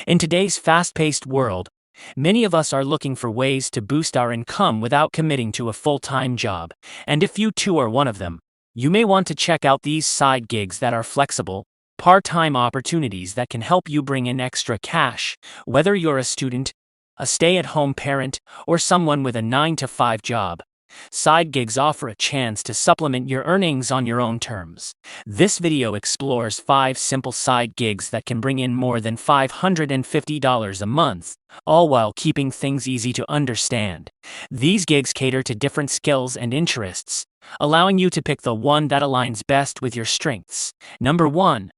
In today's fast-paced world, many of us are looking for ways to boost our income without committing to a full-time job. And if you too are one of them, you may want to check out these side gigs that are flexible, part-time opportunities that can help you bring in extra cash, whether you're a student, a stay-at-home parent, or someone with a 9-to-5 job. Side gigs offer a chance to supplement your earnings on your own terms. This video explores 5 simple side gigs that can bring in more than $550 a month, all while keeping things easy to understand. These gigs cater to different skills and interests, allowing you to pick the one that aligns best with your strengths. Number 1.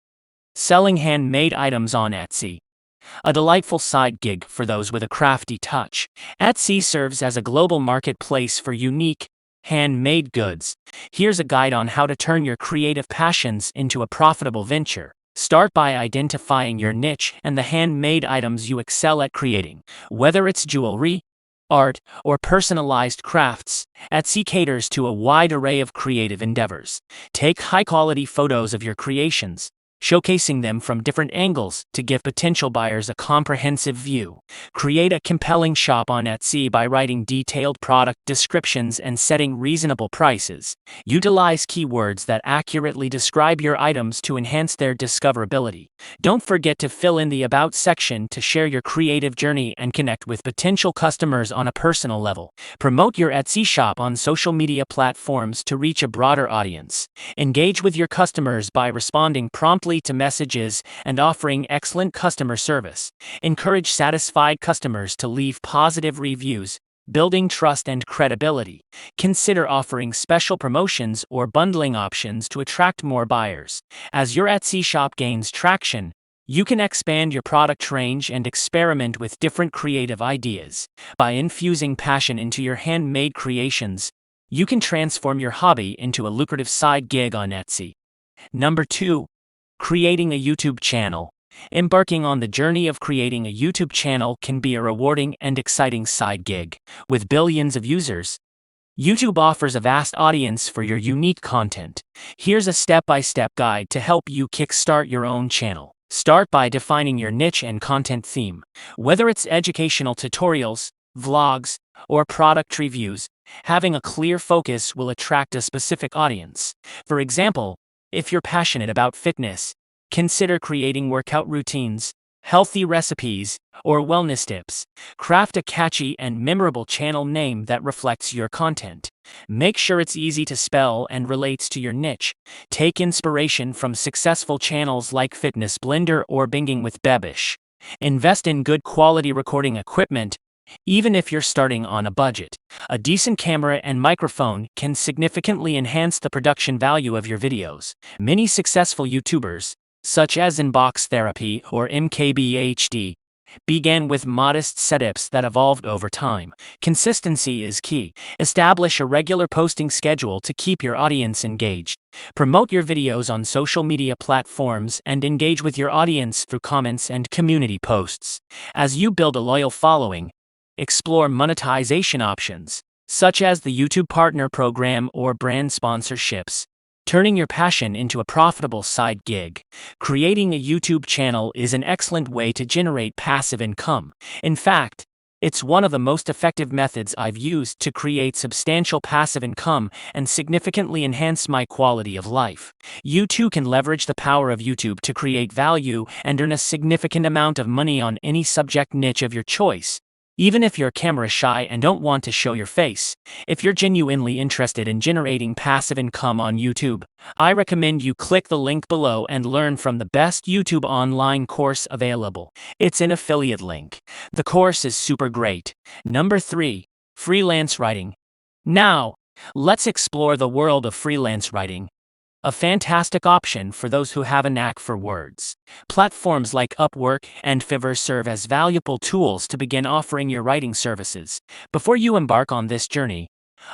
Selling handmade items on Etsy. A delightful side gig for those with a crafty touch. Etsy serves as a global marketplace for unique, handmade goods. Here's a guide on how to turn your creative passions into a profitable venture. Start by identifying your niche and the handmade items you excel at creating. Whether it's jewelry, art, or personalized crafts, Etsy caters to a wide array of creative endeavors. Take high-quality photos of your creations, showcasing them from different angles to give potential buyers a comprehensive view. Create a compelling shop on Etsy by writing detailed product descriptions and setting reasonable prices. Utilize keywords that accurately describe your items to enhance their discoverability. Don't forget to fill in the About section to share your creative journey and connect with potential customers on a personal level. Promote your Etsy shop on social media platforms to reach a broader audience. Engage with your customers by responding promptly to messages and offering excellent customer service. Encourage satisfied customers to leave positive reviews, building trust and credibility. Consider offering special promotions or bundling options to attract more buyers. As your Etsy shop gains traction, you can expand your product range and experiment with different creative ideas. By infusing passion into your handmade creations, you can transform your hobby into a lucrative side gig on Etsy. Number 2. Creating a YouTube channel. Embarking on the journey of creating a YouTube channel can be a rewarding and exciting side gig. With billions of users, YouTube offers a vast audience for your unique content. Here's a step-by-step guide to help you kickstart your own channel. Start by defining your niche and content theme. Whether it's educational tutorials, vlogs, or product reviews, having a clear focus will attract a specific audience. For example, if you're passionate about fitness, consider creating workout routines, healthy recipes, or wellness tips. Craft a catchy and memorable channel name that reflects your content. Make sure it's easy to spell and relates to your niche. Take inspiration from successful channels like Fitness Blender or Binging with Bebish. Invest in good quality recording equipment, even if you're starting on a budget. A decent camera and microphone can significantly enhance the production value of your videos. Many successful YouTubers, such as Inbox Therapy or MKBHD, began with modest setups that evolved over time. Consistency is key. Establish a regular posting schedule to keep your audience engaged. Promote your videos on social media platforms and engage with your audience through comments and community posts. As you build a loyal following, explore monetization options, such as the YouTube Partner Program or brand sponsorships, turning your passion into a profitable side gig. Creating a YouTube channel is an excellent way to generate passive income. In fact, it's one of the most effective methods I've used to create substantial passive income and significantly enhance my quality of life. You too can leverage the power of YouTube to create value and earn a significant amount of money on any subject niche of your choice. Even if you're camera shy and don't want to show your face, if you're genuinely interested in generating passive income on YouTube, I recommend you click the link below and learn from the best YouTube online course available. It's an affiliate link. The course is super great. Number 3. Freelance Writing. Now, let's explore the world of freelance writing. A fantastic option for those who have a knack for words. Platforms like Upwork and Fiverr serve as valuable tools to begin offering your writing services. Before you embark on this journey,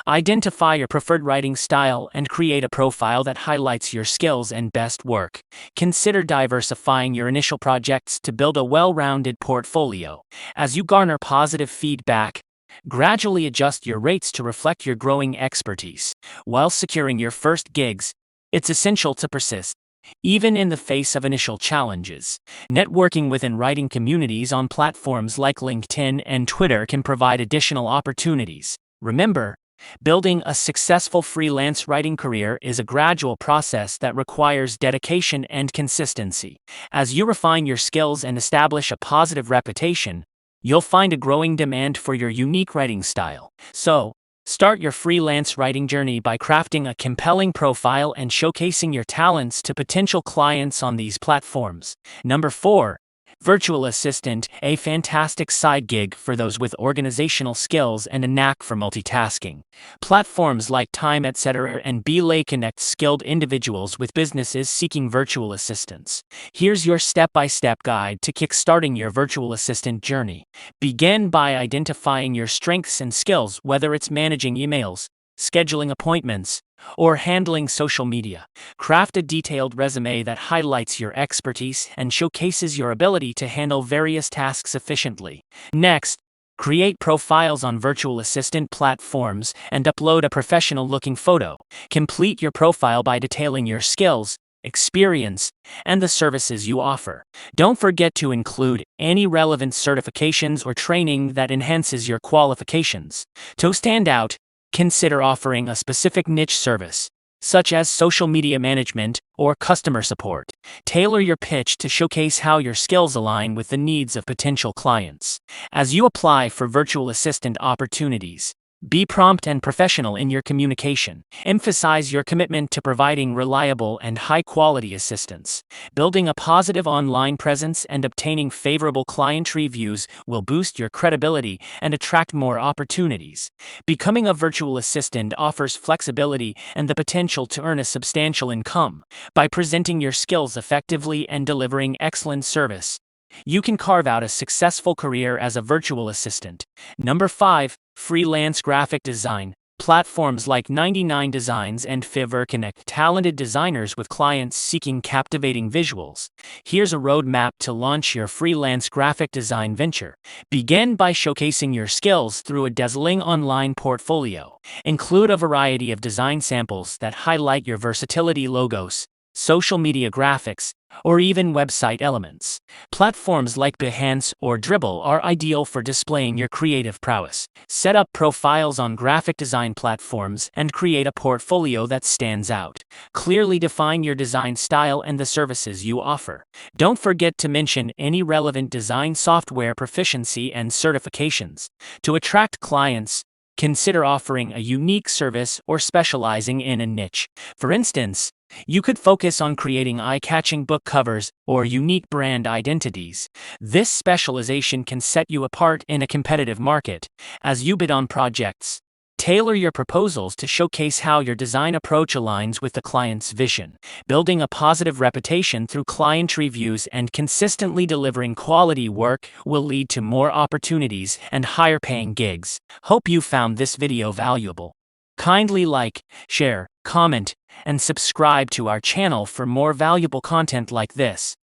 identify your preferred writing style and create a profile that highlights your skills and best work. Consider diversifying your initial projects to build a well-rounded portfolio. As you garner positive feedback, gradually adjust your rates to reflect your growing expertise. While securing your first gigs, it's essential to persist. even in the face of initial challenges. Networking within writing communities on platforms like LinkedIn and Twitter can provide additional opportunities. Remember, building a successful freelance writing career is a gradual process that requires dedication and consistency. As you refine your skills and establish a positive reputation, you'll find a growing demand for your unique writing style. So, start your freelance writing journey by crafting a compelling profile and showcasing your talents to potential clients on these platforms. Number 4. Virtual assistant, a fantastic side gig for those with organizational skills and a knack for multitasking. Platforms like Time, etc., and Belay connect skilled individuals with businesses seeking virtual assistants. Here's your step-by-step guide to kickstarting your virtual assistant journey. Begin by identifying your strengths and skills, whether it's managing emails, scheduling appointments, or handling social media. Craft a detailed resume that highlights your expertise and showcases your ability to handle various tasks efficiently. Next, create profiles on virtual assistant platforms and upload a professional-looking photo. Complete your profile by detailing your skills, experience, and the services you offer. Don't forget to include any relevant certifications or training that enhances your qualifications. To stand out, consider offering a specific niche service, such as social media management or customer support. Tailor your pitch to showcase how your skills align with the needs of potential clients. As you apply for virtual assistant opportunities, be prompt and professional in your communication. Emphasize your commitment to providing reliable and high-quality assistance. Building a positive online presence and obtaining favorable client reviews will boost your credibility and attract more opportunities. Becoming a virtual assistant offers flexibility and the potential to earn a substantial income. By presenting your skills effectively and delivering excellent service, you can carve out a successful career as a virtual assistant. Number 5. Freelance graphic design. Platforms like 99 Designs and Fiverr connect talented designers with clients seeking captivating visuals. Here's a roadmap to launch your freelance graphic design venture. Begin by showcasing your skills through a dazzling online portfolio. Include a variety of design samples that highlight your versatility: logos, social media graphics, or even website elements. Platforms like Behance or Dribbble are ideal for displaying your creative prowess. Set up profiles on graphic design platforms and create a portfolio that stands out. Clearly define your design style and the services you offer. Don't forget to mention any relevant design software proficiency and certifications. To attract clients, consider offering a unique service or specializing in a niche. For instance, you could focus on creating eye-catching book covers or unique brand identities. This specialization can set you apart in a competitive market. As you bid on projects, tailor your proposals to showcase how your design approach aligns with the client's vision. Building a positive reputation through client reviews and consistently delivering quality work will lead to more opportunities and higher-paying gigs. Hope you found this video valuable. Kindly like, share, comment, and subscribe to our channel for more valuable content like this.